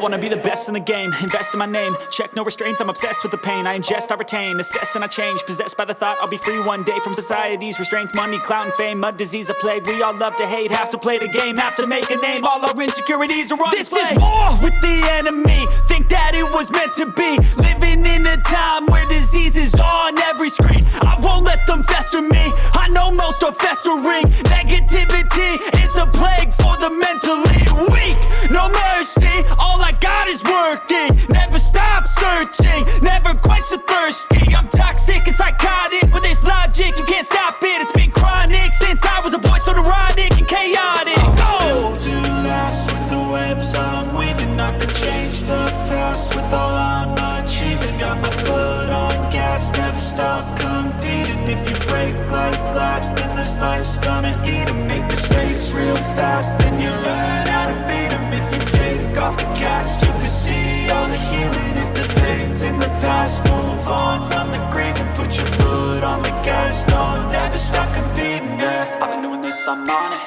wanna be the best in the game, invest in my name, check no restraints, I'm obsessed with the pain. I ingest, I retain, assess and I change, possessed by the thought I'll be free one day from society's restraints. Money, clout and fame, mud, disease, a plague. We all love to hate, have to play the game, have to make a name. All our insecurities are on display. This is war with the enemy, think that it was meant to be. Living in a time where disease is on every screen. I won't let them fester me, I know most are festering. Negativity is a plague for the mentally weak. No mercy, all I got is working. Never stop searching, never quench the thirsty. I'm toxic and psychotic, with this logic you can't stop it. It's been chronic since I was a boy, so neurotic and chaotic. I'm built to last with the webs I'm weaving. I could change the past with all I'm achieving. Got my foot on gas, never stop competing. If you break like glass, then this life's gonna eat 'em. Make mistakes real fast, then you learn how to beat 'em. If you take off the cast, you can see all the healing. If the pain's in the past, move on from the grieving. Put your foot on the gas, no, never stop competing, yeah. I've been doing this, I'm on it,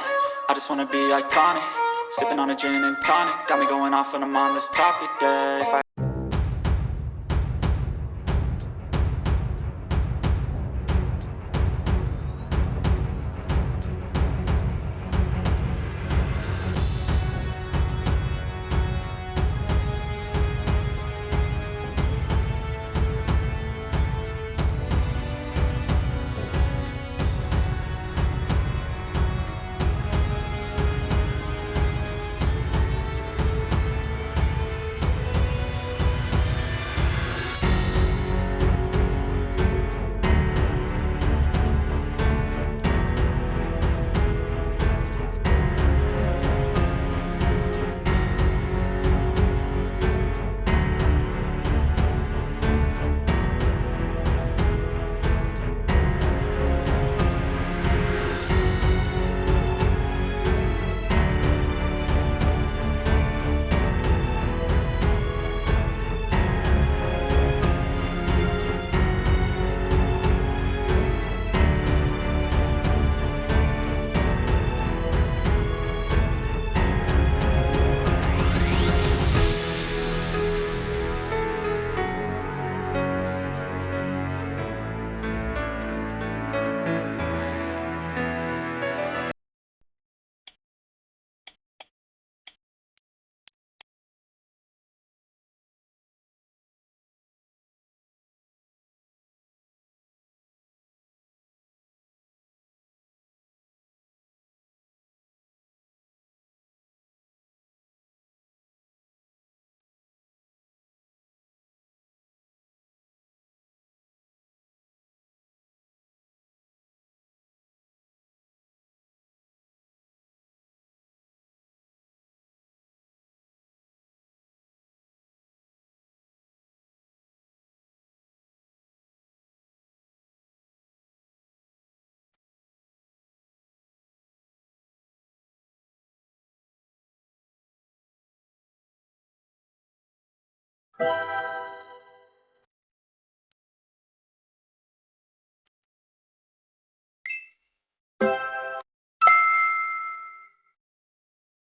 I just wanna be iconic. Sipping on a gin and tonic, got me going off when I'm on this topic, yeah. If I